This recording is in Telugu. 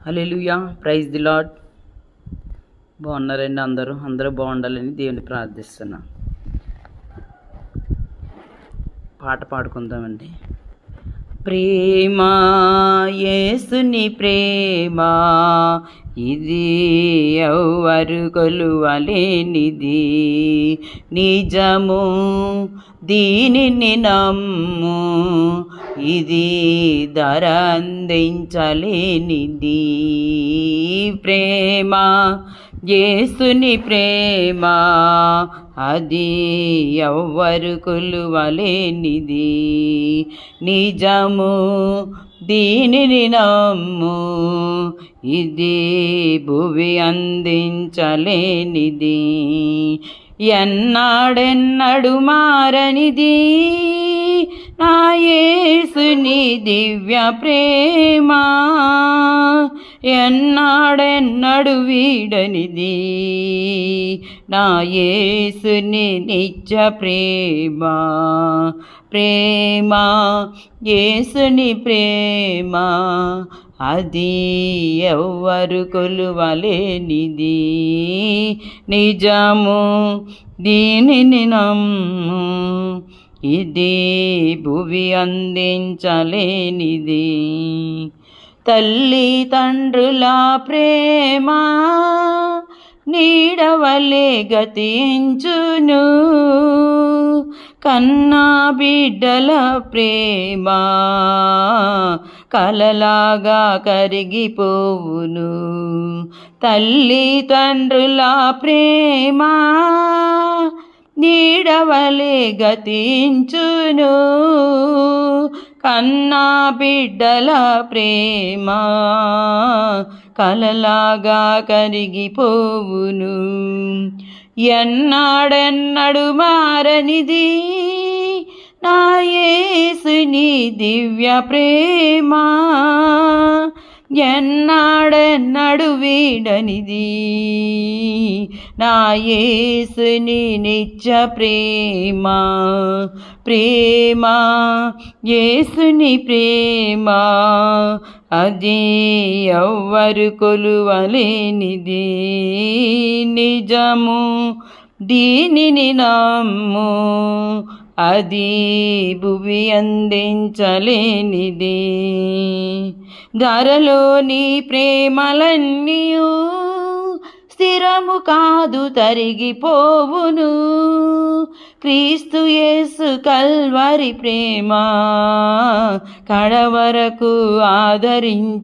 Hallelujah, praise the lord. బాగున్నారండి? అందరూ బాగుండాలని దేవుని ప్రార్థిస్తున్నా. పాట పాడుకుందామండి. ప్రేమ, యేసుని ప్రేమ, ఇది ఎవ్వరు కొలువలేనిది, నిజము దీనిని నమ్ము, ఇది ధర అందించలేనిది. ప్రేమ, యేసుని ప్రేమ, అది ఎవ్వరు కొలువలేనిది, నిజము దీనిని నమ్ము, ఇది భువి అందించలేనిది. ఎన్నాడెన్నడు మారనిది నా యేసుని దివ్య ప్రేమ, ఎన్నాడెన్నడు వీడనిది నా యేసుని నిత్య ప్రేమ. ప్రేమ, యేసుని ప్రేమ, అది ఎవ్వరు కొలువలేనిది, నిజము దీనిని నమ్ము, ఇది భువి అందించలేనిది. తల్లి తండ్రుల ప్రేమ నీడవలే గతించును, కన్నా బిడ్డల ప్రేమ కలలాగా కరిగిపోవును. తల్లి తండ్రుల ప్రేమ నీడవలే గతించును, కన్నా బిడ్డల ప్రేమ కలలాగా కరిగిపోవును. ఎన్నాడెన్నడు మారనిది నా యేసుని దివ్య ప్రేమ, ఎన్నాడెన్నడు వీడనిది నా యేసుని నిత్య ప్రేమ. ప్రేమ, యేసుని ప్రేమ, అది ఎవ్వరు కొలువలేనిది, నిజము దీనిని నమ్ము, అది భువి అందించలేనిది. ధరలోని ప్రేమలన్నీయు స్థిరము కాదు, తరిగిపోవును. క్రీస్తు యేసు కల్వరి ప్రేమ కడవరకు ఆదరించి